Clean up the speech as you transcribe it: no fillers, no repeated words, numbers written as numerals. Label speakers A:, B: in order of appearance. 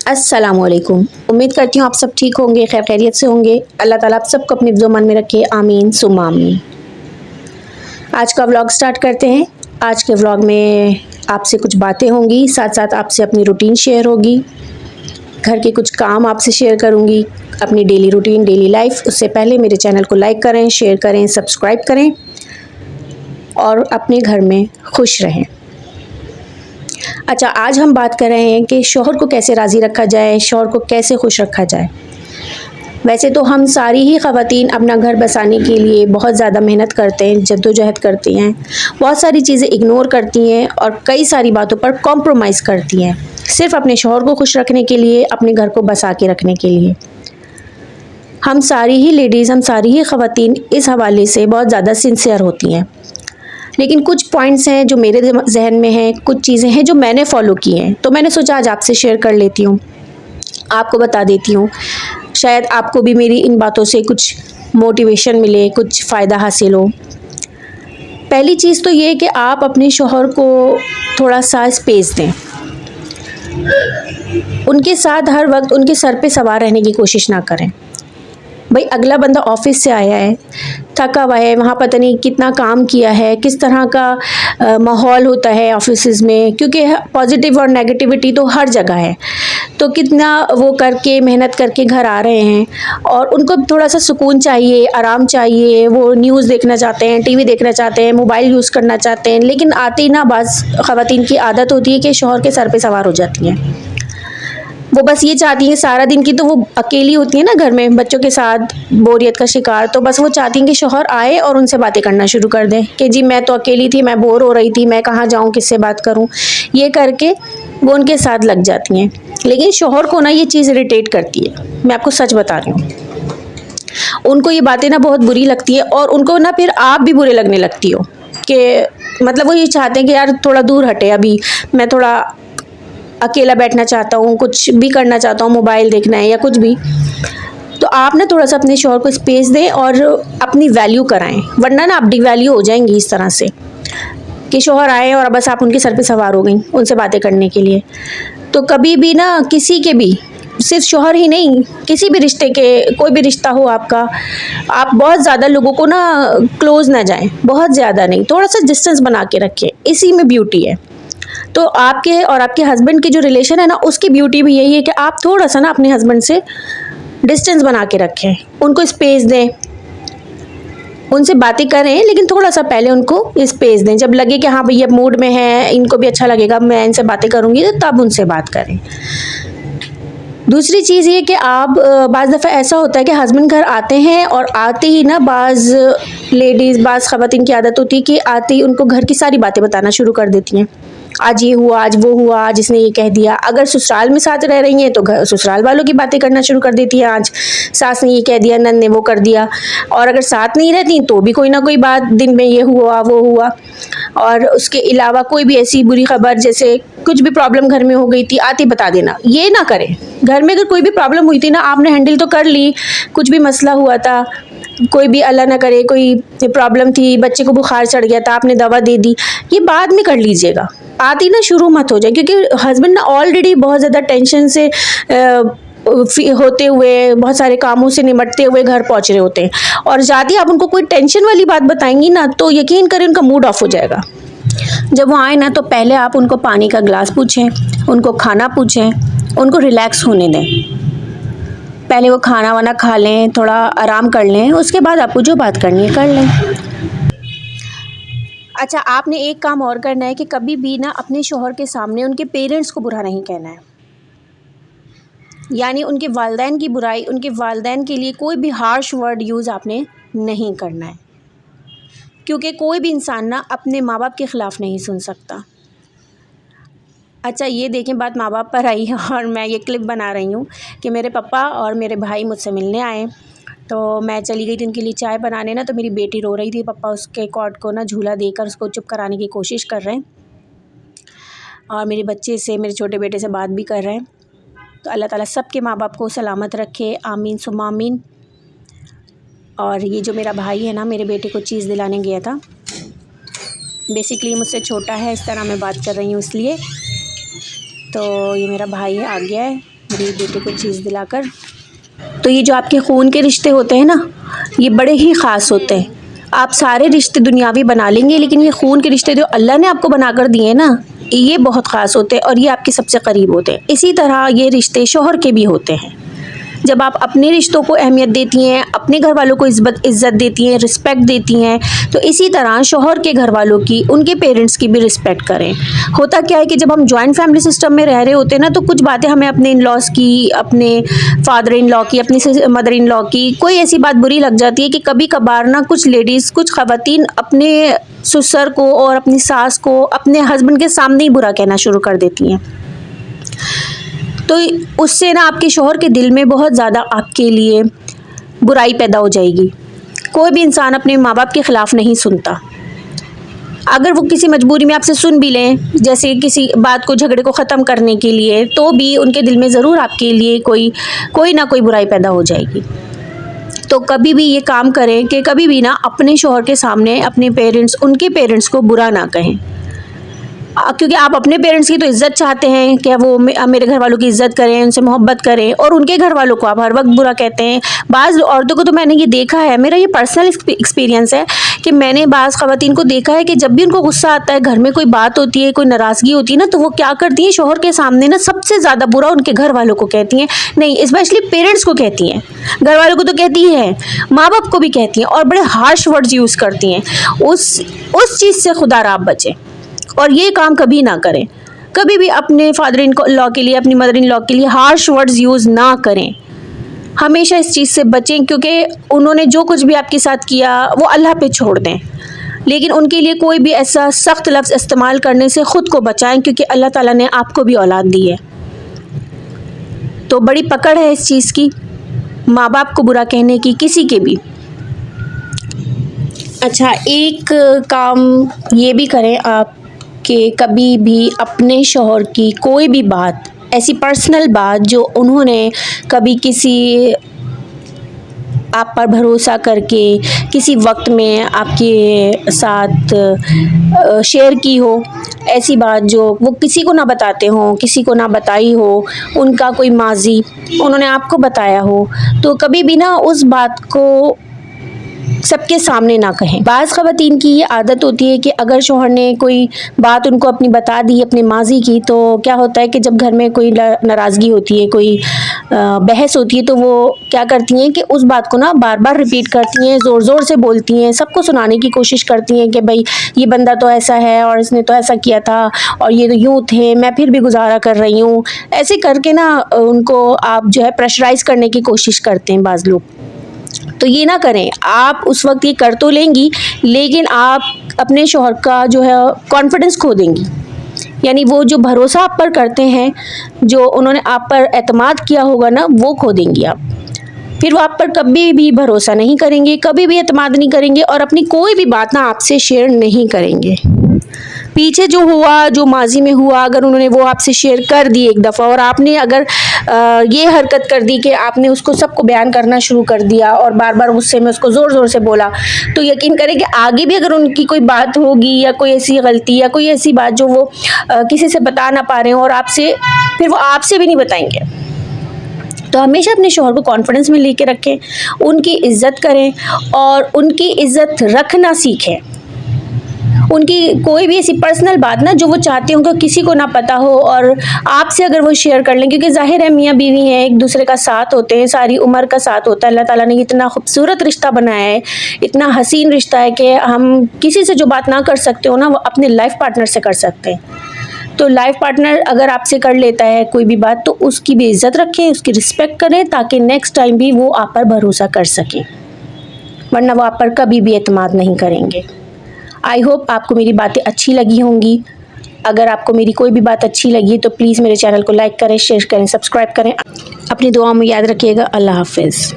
A: अस्सलाम वालेकुम। उम्मीद करती हूँ आप सब ठीक होंगे, खैर खैरियत से होंगे। अल्लाह ताला आप सबको अपने हिफ्ज़-ओ-अमान में रखे, आमीन सुम्मा आमीन। आज का व्लॉग स्टार्ट करते हैं। आज के व्लॉग में आपसे कुछ बातें होंगी, साथ साथ आपसे अपनी रूटीन शेयर होगी, घर के कुछ काम आपसे शेयर करूँगी, अपनी डेली रूटीन, डेली लाइफ। उससे पहले मेरे चैनल को लाइक करें, शेयर करें, सब्सक्राइब करें और अपने घर में खुश रहें। अच्छा, आज हम बात कर रहे हैं कि शौहर को कैसे राज़ी रखा जाए, शौहर को कैसे खुश रखा जाए। वैसे तो हम सारी ही ख़वातीन अपना घर बसाने के लिए बहुत ज़्यादा मेहनत करते हैं, जद्दोजहद करती हैं, बहुत सारी चीज़ें इग्नोर करती हैं और कई सारी बातों पर कॉम्प्रोमाइज़ करती हैं, सिर्फ़ अपने शौहर को खुश रखने के लिए, अपने घर को बसा के रखने के लिए। हम सारी ही लेडीज़, हम सारी ही ख़वातीन इस हवाले से बहुत ज़्यादा सिंसियर होती हैं। लेकिन कुछ पॉइंट्स हैं जो मेरे जहन में हैं, कुछ चीज़ें हैं जो मैंने फ़ॉलो की हैं, तो मैंने सोचा आज आपसे शेयर कर लेती हूँ, आपको बता देती हूँ। शायद आपको भी मेरी इन बातों से कुछ मोटिवेशन मिले, कुछ फ़ायदा हासिल हो। पहली चीज़ तो ये कि आप अपने शौहर को थोड़ा सा स्पेस दें। उनके साथ हर वक्त उनके सर पे सवार रहने की कोशिश ना करें। भाई, अगला बंदा ऑफ़िस से आया है, थका हुआ है, वहाँ पता नहीं कितना काम किया है, किस तरह का माहौल होता है ऑफिसेज़ में, क्योंकि पॉजिटिव और नेगेटिविटी तो हर जगह है। तो कितना वो करके, मेहनत करके घर आ रहे हैं और उनको थोड़ा सा सुकून चाहिए, आराम चाहिए। वो न्यूज़ देखना चाहते हैं, टीवी देखना चाहते हैं, मोबाइल यूज़ करना चाहते हैं, लेकिन आते ही ना बाज़ ख़वातीन की आदत होती है कि शौहर के सर पे सवार हो जाती हैं। वो बस ये चाहती हैं, सारा दिन की तो वो अकेली होती है ना घर में बच्चों के साथ, बोरियत का शिकार, तो बस वो चाहती हैं कि शौहर आए और उनसे बातें करना शुरू कर दें कि जी मैं तो अकेली थी, मैं बोर हो रही थी, मैं कहाँ जाऊँ, किससे बात करूँ। ये करके वो उनके साथ लग जाती हैं। लेकिन शौहर को ना ये चीज़ इरिटेट करती है, मैं आपको सच बता रही हूँ। उनको ये बातें ना बहुत बुरी लगती है और उनको ना फिर आप भी बुरे लगने लगती हो कि मतलब वो ये चाहते हैं कि यार थोड़ा दूर हटे, अभी मैं थोड़ा अकेला बैठना चाहता हूँ, कुछ भी करना चाहता हूँ, मोबाइल देखना है या कुछ भी। तो आप ना थोड़ा सा अपने शौहर को स्पेस दें और अपनी वैल्यू कराएं, वरना ना आप डिवैल्यू हो जाएंगी इस तरह से कि शौहर आए और बस आप उनके सर पे सवार हो गई उनसे बातें करने के लिए। तो कभी भी ना किसी के भी, सिर्फ शौहर ही नहीं, किसी भी रिश्ते के, कोई भी रिश्ता हो आपका, आप बहुत ज़्यादा लोगों को ना क्लोज ना जाएं, बहुत ज़्यादा नहीं, थोड़ा सा डिस्टेंस बना के रखें, इसी में ब्यूटी है। तो आपके और आपके हस्बैंड की जो रिलेशन है ना, उसकी ब्यूटी भी यही है कि आप थोड़ा सा ना अपने हस्बैंड से डिस्टेंस बना के रखें, उनको स्पेस दें, उनसे बातें करें, लेकिन थोड़ा सा पहले उनको स्पेस दें। जब लगे कि हाँ भैया मूड में है, इनको भी अच्छा लगेगा, मैं इनसे बातें करूँगी, तो तब उनसे बात करें। दूसरी चीज़ ये कि आप बाज़ दफ़ा ऐसा होता है कि हस्बैंड घर आते हैं और आते ही ना बाज़ लेडीज़, बाज़ ख़वातीन की आदत होती है कि आते ही उनको घर की सारी बातें बताना शुरू कर देती हैं। आज ये हुआ, आज वो हुआ, आज इसने ये कह दिया। अगर ससुराल में साथ रह रही हैं तो घर ससुराल वालों की बातें करना शुरू कर देती हैं, आज सास ने ये कह दिया, नंद ने वो कर दिया। और अगर साथ नहीं रहती तो भी कोई ना कोई बात, दिन में ये हुआ, वो हुआ। और उसके अलावा कोई भी ऐसी बुरी खबर, जैसे कुछ भी प्रॉब्लम घर में हो गई थी, आती बता देना। ये ना करें। घर में अगर कोई भी प्रॉब्लम हुई थी ना, आपने हैंडल तो कर ली, कुछ भी मसला हुआ था, कोई भी अल्लाह ना करे कोई प्रॉब्लम थी, बच्चे को बुखार चढ़ गया था, आपने दवा दे दी, ये बाद में कर लीजिएगा, आती ना शुरू मत हो जाए। क्योंकि हस्बैंड ना ऑलरेडी बहुत ज़्यादा टेंशन से होते हुए, बहुत सारे कामों से निमटते हुए घर पहुंच रहे होते हैं, और ज़्यादा आप उनको कोई टेंशन वाली बात बताएंगी ना, तो यकीन करें उनका मूड ऑफ हो जाएगा। जब वो आए ना, तो पहले आप उनको पानी का गिलास पूछें, उनको खाना पूछें, उनको रिलैक्स होने दें। पहले वो खाना वाना खा लें, थोड़ा आराम कर लें, उसके बाद आपको जो बात करनी है कर लें। अच्छा, आपने एक काम और करना है कि कभी भी ना अपने शौहर के सामने उनके पेरेंट्स को बुरा नहीं कहना है, यानी उनके वालिदैन की बुराई, उनके वालिदैन के लिए कोई भी हार्श वर्ड यूज़ आपने नहीं करना है, क्योंकि कोई भी इंसान ना अपने माँ बाप के ख़िलाफ़ नहीं सुन सकता। अच्छा, ये देखें, बात माँ बाप पर आई है और मैं ये क्लिप बना रही हूँ कि मेरे पापा और मेरे भाई मुझसे मिलने आए, तो मैं चली गई थी उनके लिए चाय बनाने ना, तो मेरी बेटी रो रही थी, पापा उसके कॉर्ड को ना झूला देकर उसको चुप कराने की कोशिश कर रहे हैं, और मेरे बच्चे से, मेरे छोटे बेटे से बात भी कर रहे हैं। तो अल्लाह ताला सबके माँ बाप को सलामत रखे, आमीन सुम्मा आमीन। और ये जो मेरा भाई है ना, मेरे बेटे को चीज़ दिलाने गया था, बेसिकली मुझसे छोटा है, इस तरह मैं बात कर रही हूँ इसलिए। तो ये मेरा भाई है, आ गया है, میرے بیٹے کو چیز دلا کر. تو یہ جو آپ کے خون کے رشتے ہوتے ہیں نا، یہ بڑے ہی خاص ہوتے ہیں. آپ سارے رشتے دنیاوی بنا لیں گے، لیکن یہ خون کے رشتے جو اللہ نے آپ کو بنا کر دیے نا، یہ بہت خاص ہوتے ہیں اور یہ آپ کے سب سے قریب ہوتے ہیں. اسی طرح یہ رشتے شوہر کے بھی ہوتے ہیں. جب آپ اپنے رشتوں کو اہمیت دیتی ہیں، اپنے گھر والوں کو عزت دیتی ہیں، رسپیکٹ دیتی ہیں، تو اسی طرح شوہر کے گھر والوں کی، ان کے پیرنٹس کی بھی رسپیکٹ کریں. ہوتا کیا ہے کہ جب ہم جوائنٹ فیملی سسٹم میں رہ رہے ہوتے ہیں نا، تو کچھ باتیں ہمیں اپنے ان لاس کی، اپنے فادر ان لا کی، اپنی مدر ان لا کی، کوئی ایسی بات بری لگ جاتی ہے کہ کبھی کبھار نا کچھ لیڈیز، کچھ خواتین اپنے سسر کو اور اپنی ساس کو اپنے ہسبینڈ کے سامنے ہی برا کہنا شروع کر دیتی ہیں. تو اس سے نا آپ کے شوہر کے دل میں بہت زیادہ آپ کے لیے برائی پیدا ہو جائے گی. کوئی بھی انسان اپنے ماں باپ کے خلاف نہیں سنتا. اگر وہ کسی مجبوری میں آپ سے سن بھی لیں، جیسے کسی بات کو، جھگڑے کو ختم کرنے کے لیے، تو بھی ان کے دل میں ضرور آپ کے لیے کوئی نہ کوئی برائی پیدا ہو جائے گی. تو کبھی بھی یہ کام کریں کہ کبھی بھی نا اپنے شوہر کے سامنے اپنے پیرنٹس، ان کے پیرنٹس کو برا نہ کہیں. کیونکہ آپ اپنے پیرنٹس کی تو عزت چاہتے ہیں کہ وہ میرے گھر والوں کی عزت کریں، ان سے محبت کریں، اور ان کے گھر والوں کو آپ ہر وقت برا کہتے ہیں. بعض عورتوں کو تو میں نے یہ دیکھا ہے، میرا یہ پرسنل ایکسپیرینس ہے کہ میں نے بعض خواتین کو دیکھا ہے کہ جب بھی ان کو غصہ آتا ہے، گھر میں کوئی بات ہوتی ہے، کوئی ناراضگی ہوتی ہے نا، تو وہ کیا کرتی ہیں، شوہر کے سامنے نا سب سے زیادہ برا ان کے گھر والوں کو کہتی ہیں. نہیں، اسپیشلی پیرنٹس کو کہتی ہیں، گھر والوں کو تو کہتی ہیں، ماں باپ کو بھی کہتی ہیں، اور بڑے ہارش ورڈز یوز کرتی ہیں. اس چیز سے خدا را آپ بچیں، اور یہ کام کبھی نہ کریں. کبھی بھی اپنے فادر ان لا کے لیے، اپنی مدر ان لا کے لیے ہارش ورڈز یوز نہ کریں. ہمیشہ اس چیز سے بچیں، کیونکہ انہوں نے جو کچھ بھی آپ کے ساتھ کیا وہ اللہ پہ چھوڑ دیں، لیکن ان کے لیے کوئی بھی ایسا سخت لفظ استعمال کرنے سے خود کو بچائیں، کیونکہ اللہ تعالیٰ نے آپ کو بھی اولاد دی ہے. تو بڑی پکڑ ہے اس چیز کی، ماں باپ کو برا کہنے کی، کسی کے بھی. اچھا، ایک کام یہ بھی کریں آپ کہ کبھی بھی اپنے شوہر کی کوئی بھی بات، ایسی پرسنل بات جو انہوں نے کبھی کسی آپ پر بھروسہ کر کے کسی وقت میں آپ کے ساتھ شیئر کی ہو، ایسی بات جو وہ کسی کو نہ بتاتے ہوں، کسی کو نہ بتائی ہو، ان کا کوئی ماضی انہوں نے آپ کو بتایا ہو، تو کبھی بھی نا اس بات کو سب کے سامنے نہ کہیں. بعض خواتین کی یہ عادت ہوتی ہے کہ اگر شوہر نے کوئی بات ان کو اپنی بتا دی، اپنے ماضی کی، تو کیا ہوتا ہے کہ جب گھر میں کوئی ناراضگی ہوتی ہے، کوئی بحث ہوتی ہے، تو وہ کیا کرتی ہیں کہ اس بات کو نا بار بار ریپیٹ کرتی ہیں، زور زور سے بولتی ہیں، سب کو سنانے کی کوشش کرتی ہیں کہ بھائی یہ بندہ تو ایسا ہے، اور اس نے تو ایسا کیا تھا، اور یہ تو یوں تھے، میں پھر بھی گزارا کر رہی ہوں. ایسے کر کے نا ان کو آپ جو ہے پریشرائز کرنے کی کوشش کرتے ہیں بعض لوگ. تو یہ نہ کریں. آپ اس وقت یہ کر تو لیں گی، لیکن آپ اپنے شوہر کا جو ہے کانفیڈنس کھو دیں گی. یعنی وہ جو بھروسہ آپ پر کرتے ہیں، جو انہوں نے آپ پر اعتماد کیا ہوگا نا، وہ کھو دیں گی آپ. پھر وہ آپ پر کبھی بھی بھروسہ نہیں کریں گے، کبھی بھی اعتماد نہیں کریں گے، اور اپنی کوئی بھی بات نا آپ سے شیئر نہیں کریں گے. پیچھے جو ہوا، جو ماضی میں ہوا، اگر انہوں نے وہ آپ سے شیئر کر دی ایک دفعہ، اور آپ نے اگر یہ حرکت کر دی کہ آپ نے اس کو سب کو بیان کرنا شروع کر دیا، اور بار بار غصے میں اس کو زور زور سے بولا، تو یقین کریں کہ آگے بھی اگر ان کی کوئی بات ہوگی، یا کوئی ایسی غلطی، یا کوئی ایسی بات جو وہ کسی سے بتا نہ پا رہے ہوں، اور آپ سے، پھر وہ آپ سے بھی نہیں بتائیں گے. تو ہمیشہ اپنے شوہر کو کانفیڈنس میں لے کے رکھیں، ان کی عزت کریں، اور ان کی عزت رکھنا سیکھیں. ان کی کوئی بھی ایسی پرسنل بات نا جو وہ چاہتے ہوں کہ کسی کو نہ پتا ہو، اور آپ سے اگر وہ شیئر کر لیں، کیونکہ ظاہر ہے میاں بیوی ہیں، ایک دوسرے کا ساتھ ہوتے ہیں، ساری عمر کا ساتھ ہوتا ہے. اللہ تعالیٰ نے اتنا خوبصورت رشتہ بنایا ہے، اتنا حسین رشتہ ہے کہ ہم کسی سے جو بات نہ کر سکتے ہو نا، وہ اپنے لائف پارٹنر سے کر سکتے ہیں. تو لائف پارٹنر اگر آپ سے کر لیتا ہے کوئی بھی بات، تو اس کی بھی عزت رکھیں، اس کی رسپیکٹ کریں، تاکہ نیکسٹ ٹائم بھی وہ آپ پر بھروسہ کر سکیں، ورنہ وہ آپ پر کبھی بھی اعتماد نہیں کریں گے. آئی ہوپ آپ کو میری باتیں اچھی لگی ہوں گی. اگر آپ کو میری کوئی بھی بات اچھی لگی تو پلیز میرے چینل کو لائک کریں، شیئر کریں، سبسکرائب کریں. اپنی دعاؤں میں یاد رکھیے گا. اللہ حافظ.